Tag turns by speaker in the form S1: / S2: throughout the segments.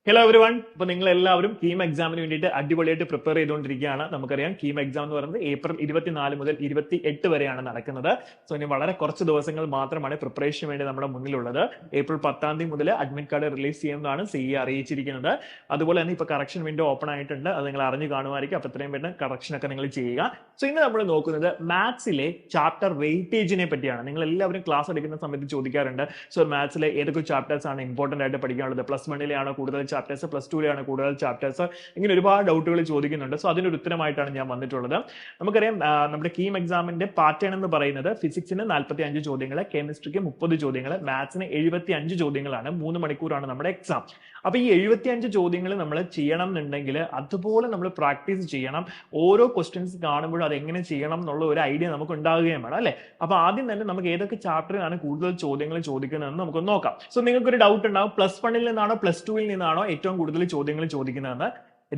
S1: Hello every one. ഇപ്പൊ നിങ്ങൾ എല്ലാവരും കീം എക്സാമിന് വേണ്ടിയിട്ട് അടിപൊളിയായിട്ട് പ്രിപ്പയർ ചെയ്തുകൊണ്ടിരിക്കുകയാണ്. നമുക്കറിയാം കീം എക്സാം എന്ന് പറയുന്നത് ഏപ്രിൽ 24 മുതൽ 28 വരെയാണ് നടക്കുന്നത്. സോ ഇനി വളരെ കുറച്ച് ദിവസങ്ങൾ മാത്രമാണ് പ്രിപ്പറേഷന് വേണ്ടി നമ്മുടെ മുന്നിലുള്ളത്. ഏപ്രിൽ 10 തീയതി മുതൽ അഡ്മിറ്റ് കാർഡ് റിലീസ് ചെയ്യുന്നതാണ് CE അറിയിച്ചിരിക്കുന്നത്. അതുപോലെ തന്നെ ഇപ്പൊ കറക്ഷൻ വിൻഡോ ഓപ്പൺ ആയിട്ടുണ്ട്. അത് നിങ്ങൾ അറിഞ്ഞു കാണുമായിരിക്കും. അപ്പൊ എത്രയും പെട്ടെന്ന് കറക്ഷൻ ഒക്കെ നിങ്ങൾ ചെയ്യുക. സോ ഇന്ന് നമ്മൾ നോക്കുന്നത് മാത്സിലെ ചാപ്റ്റർ വെയിറ്റേജിനെ പറ്റിയാണ്. നിങ്ങൾ എല്ലാവരും ക്ലാസ് എടുക്കുന്ന സമയത്ത് ചോദിക്കാറുണ്ട്, സോ മാത്സിലെ ഏതൊക്കെ ചാപ്റ്റേഴ്സ് ആണ് ഇമ്പോർട്ടന്റ് ആയിട്ട് പഠിക്കാനുള്ളത്, +1 ആണോ കൂടുതൽ ചാപ്റ്റേഴ്സ്, +2 കൂടുതൽ ചാപ്റ്റേഴ്സ്, ഇങ്ങനെ ഒരുപാട് ഡൗട്ടുകൾ ചോദിക്കുന്നുണ്ട്. സോ അതിനൊരു ഉത്തരമായിട്ടാണ് ഞാൻ വന്നിട്ടുള്ളത്. നമുക്കറിയാം നമ്മുടെ കീം എക്സാമിന്റെ പാറ്റേൺ എന്ന് പറയുന്നത് ഫിസിക്സിന് 45 ചോദ്യങ്ങൾ, കെമിസ്ട്രിക്ക് 30 ചോദ്യങ്ങൾ, മാത്സിന് 75 ചോദ്യങ്ങളാണ്. 3 മണിക്കൂറാണ് നമ്മുടെ എക്സാം. അപ്പൊ ഈ 75 ചോദ്യങ്ങൾ നമ്മൾ ചെയ്യണം എന്നുണ്ടെങ്കിൽ അതുപോലെ നമ്മൾ പ്രാക്ടീസ് ചെയ്യണം. ഓരോ ക്വസ്റ്റ്യൻസ് കാണുമ്പോഴും അത് എങ്ങനെ ചെയ്യണം എന്നുള്ള ഒരു ഐഡിയ നമുക്ക് ഉണ്ടാകുകയും വേണം അല്ലെ. അപ്പൊ ആദ്യം തന്നെ നമുക്ക് ഏതൊക്കെ ചാപ്റ്ററിലാണ് കൂടുതൽ ചോദ്യങ്ങൾ ചോദിക്കുന്നതെന്ന് നമുക്ക് നോക്കാം. സോ നിങ്ങൾക്ക് ഒരു ഡൗട്ട് ഉണ്ടാവും, +1 നിന്നാണോ +2 നിന്നാണോ ഏറ്റവും കൂടുതൽ ചോദ്യങ്ങൾ ചോദിക്കുന്നതെന്ന്.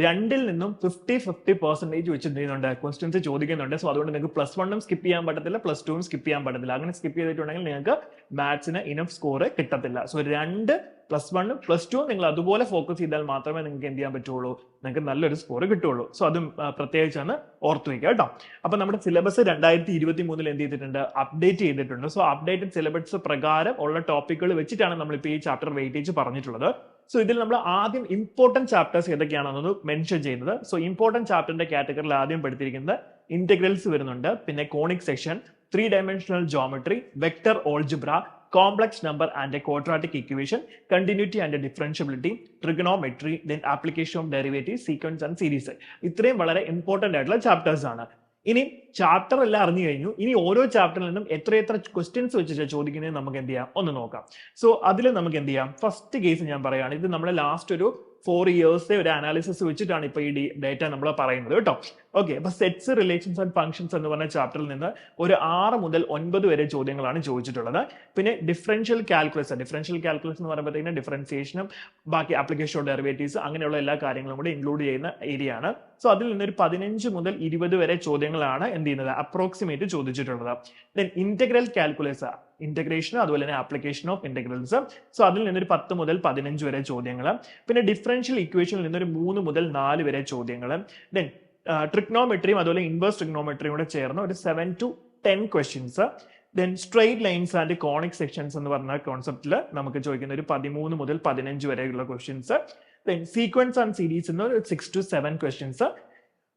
S1: രണ്ടിൽ നിന്നും 50-50% വെച്ച് എന്ത് ചെയ്യുന്നുണ്ട്, ക്വസ്റ്റ്യൻസ് ചോദിക്കുന്നുണ്ട്. സോ അതുകൊണ്ട് നിങ്ങൾക്ക് +1 സ്കിപ്പ് ചെയ്യാൻ പറ്റത്തില്ല, +2 സ്കിപ്പ് ചെയ്യാൻ പറ്റത്തില്ല. അങ്ങനെ സ്കിപ്പ് ചെയ്തിട്ടുണ്ടെങ്കിൽ നിങ്ങൾക്ക് മാത്സിന് ഇനഫ് സ്കോർ കിട്ടത്തില്ല. സോ രണ്ട് +1 +2 നിങ്ങൾ അതുപോലെ ഫോക്കസ് ചെയ്താൽ മാത്രമേ നിങ്ങൾക്ക് എന്ത് ചെയ്യാൻ പറ്റുള്ളൂ, നിങ്ങൾക്ക് നല്ലൊരു സ്കോർ കിട്ടുള്ളൂ. സോ അതും പ്രത്യേകിച്ചാണ് ഓർത്തു വയ്ക്കുക കേട്ടോ. അപ്പൊ നമ്മുടെ സിലബസ് 2023 എന്ത് ചെയ്തിട്ടുണ്ട്, അപ്ഡേറ്റ് ചെയ്തിട്ടുണ്ട്. സോ അപ്ഡേറ്റഡ് സിലബസ് പ്രകാരം ഉള്ള ടോപ്പിക്കുകൾ വെച്ചിട്ടാണ് നമ്മളിപ്പോൾ ഈ ചാപ്റ്റർ വെയിറ്റേജ് പറഞ്ഞിട്ടുള്ളത്. സോ ഇതിൽ നമ്മൾ ആദ്യം ഇമ്പോർട്ടന്റ് ചാപ്റ്റേഴ്സ് ഏതൊക്കെയാണെന്ന് മെൻഷൻ ചെയ്യുന്നത്. സോ ഇമ്പോർട്ടന്റ് ചാപ്റ്ററിന്റെ കാറ്റഗറിയിൽ ആദ്യം പഠിത്തിരിക്കുന്നത് ഇന്റഗ്രൽസ് വരുന്നുണ്ട്, പിന്നെ conic section, 3-dimensional geometry, vector algebra, complex number and a quadratic equation, continuity and a differentiability, trigonometry, then application of derivatives, sequence and series. ഇത്രയും വളരെ ഇമ്പോർട്ടന്റ് ആയിട്ടുള്ള chapters ആണ്. ഇനി ചാപ്റ്റർ എല്ലാം അറിഞ്ഞു കഴിഞ്ഞു. ഇനി ഓരോ ചാപ്റ്ററിൽ നിന്നും എത്ര ക്വസ്റ്റ്യൻസ് വെച്ചിട്ട് ചോദിക്കുന്നത് നമുക്ക് എന്ത് ചെയ്യാം ഒന്ന് നോക്കാം. സോ അതിൽ നമുക്ക് എന്ത് ചെയ്യാം, ഫസ്റ്റ് കേസ് ഞാൻ പറയുകയാണ്. ഇത് നമ്മുടെ ലാസ്റ്റ് ഒരു 4 ഇയേഴ്സിലെ ഒരു അനാലിസിസ് വെച്ചിട്ടാണ് ഇപ്പൊ ഈ ഡേറ്റ നമ്മൾ പറയുന്നത് കേട്ടോ. ഓക്കെ, അപ്പൊ സെറ്റ്സ്, റിലേഷൻസ് ആൻഡ് ഫംഗ്ഷൻസ് എന്ന് പറഞ്ഞ ചാപ്റ്ററിൽ നിന്ന് ഒരു 6 മുതൽ 9 വരെ ചോദ്യങ്ങളാണ് ചോദിച്ചിട്ടുള്ളത്. പിന്നെ ഡിഫറൻഷ്യൽ കാൽക്കുലസ് എന്ന് പറയുമ്പോഴത്തേക്കും ഡിഫറൻസിയേഷനും ബാക്കി ആപ്ലിക്കേഷൻ ഓഫ് ഡെറിവേറ്റീവ്സ് അങ്ങനെയുള്ള എല്ലാ കാര്യങ്ങളും കൂടി ഇൻക്ലൂഡ് ചെയ്യുന്ന ഏരിയ ആണ്. സോ അതിൽ നിന്നൊരു 15 മുതൽ 20 വരെ ചോദ്യങ്ങളാണ് എന്ത് ചെയ്യുന്നത്, അപ്രോക്സിമേറ്റ് ചോദിച്ചിട്ടുള്ളത്. ദെൻ ഇന്റഗ്രൽ കാൽക്കുലസ്, ഇന്റഗ്രേഷൻ അതുപോലെ തന്നെ ആപ്ലിക്കേഷൻ ഓഫ് ഇന്റഗ്രൽസ്. സോ അതിൽ നിന്നൊരു 10 മുതൽ 15 വരെ ചോദ്യങ്ങൾ. പിന്നെ ഡിഫറൻഷ്യൽ ഇക്വേഷനിൽ നിന്നൊരു 3 മുതൽ 4 വരെ ചോദ്യങ്ങൾ. ദെൻ ട്രിഗ്നോമെട്രിയും അതുപോലെ ഇൻവേഴ്സ് ട്രിഗ്നോമെട്രിയും കൂടെ ചേർന്ന് ഒരു 7 to 10 questions. Then straight lines and conic sections എന്ന് പറഞ്ഞ കോൺസെപ്റ്റിൽ നമുക്ക് ചോദിക്കുന്ന ഒരു 13 മുതൽ 15 വരെയുള്ള questions. Then sequence and series എന്ന് ഒരു 6 to 7 ക്വസ്റ്റ്യൻസ്.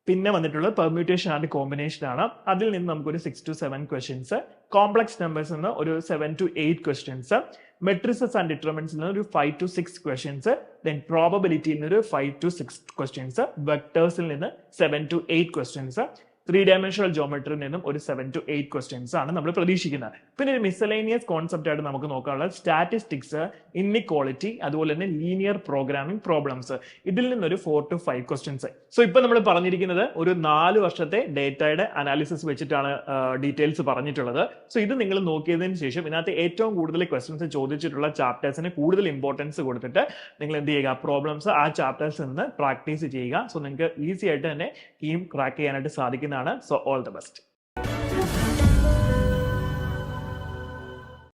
S1: പിന്നെ വന്നിട്ടുള്ളത് പെർമ്യൂട്ടേഷൻ ആൻഡ് കോമ്പിനേഷൻ ആണ്. അതിൽ നിന്ന് നമുക്കൊരു 6 to 7 ക്വസ്റ്റ്യൻസ്. കോംപ്ലക്സ് നമ്പേഴ്സ് നിന്ന് ഒരു 7 to 8 questions. Matrices and determinants നിന്ന് ഒരു 5 to 6 ക്വസ്റ്റ്യൻസ്. ദെൻ പ്രോബബിലിറ്റിയിൽ നിന്ന് ഒരു 5 to 6 ക്വസ്റ്റ്യൻസ്. വെക്ടേഴ്സിൽ നിന്ന് 7 to 8 ക്വസ്റ്റ്യൻസ്. 3-dimensional geometry നിന്നും ഒരു 7 to 8 ക്വസ്റ്റ്യൻസ് ആണ് നമ്മൾ പ്രതീക്ഷിക്കുന്നത്. പിന്നെ ഒരു മിസലേനിയസ് കോൺസെപ്റ്റ് ആയിട്ട് നമുക്ക് നോക്കാനുള്ളത് സ്റ്റാറ്റിസ്റ്റിക്സ്, ഇൻഇക്വാളിറ്റി, അതുപോലെ തന്നെ ലീനിയർ പ്രോഗ്രാമിംഗ് പ്രോബ്ലംസ്. ഇതിൽ നിന്നൊരു 4 to 5 ക്വസ്റ്റ്യൻസ്. സോ ഇപ്പൊ നമ്മൾ പറഞ്ഞിരിക്കുന്നത് ഒരു 4 വർഷത്തെ ഡേറ്റയുടെ അനാലിസിസ് വെച്ചിട്ടാണ് ഡീറ്റെയിൽസ് പറഞ്ഞിട്ടുള്ളത്. സോ ഇത് നിങ്ങൾ നോക്കിയതിന് ശേഷം ഇതിനകത്ത് ഏറ്റവും കൂടുതൽ ക്വസ്റ്റ്യൻസ് ചോദിച്ചിട്ടുള്ള ചാപ്റ്റേഴ്സിന് കൂടുതൽ ഇമ്പോർട്ടൻസ് കൊടുത്തിട്ട് നിങ്ങൾ എന്ത് ചെയ്യുക, പ്രോബ്ലംസ് ആ ചാപ്റ്റേഴ്സിൽ നിന്ന് പ്രാക്ടീസ് ചെയ്യുക. സോ നിങ്ങൾക്ക് ഈസി ആയിട്ട് തന്നെ കീം ക്രാക്ക് ചെയ്യാനായിട്ട് സാധിക്കുന്നതാണ്. So all the best.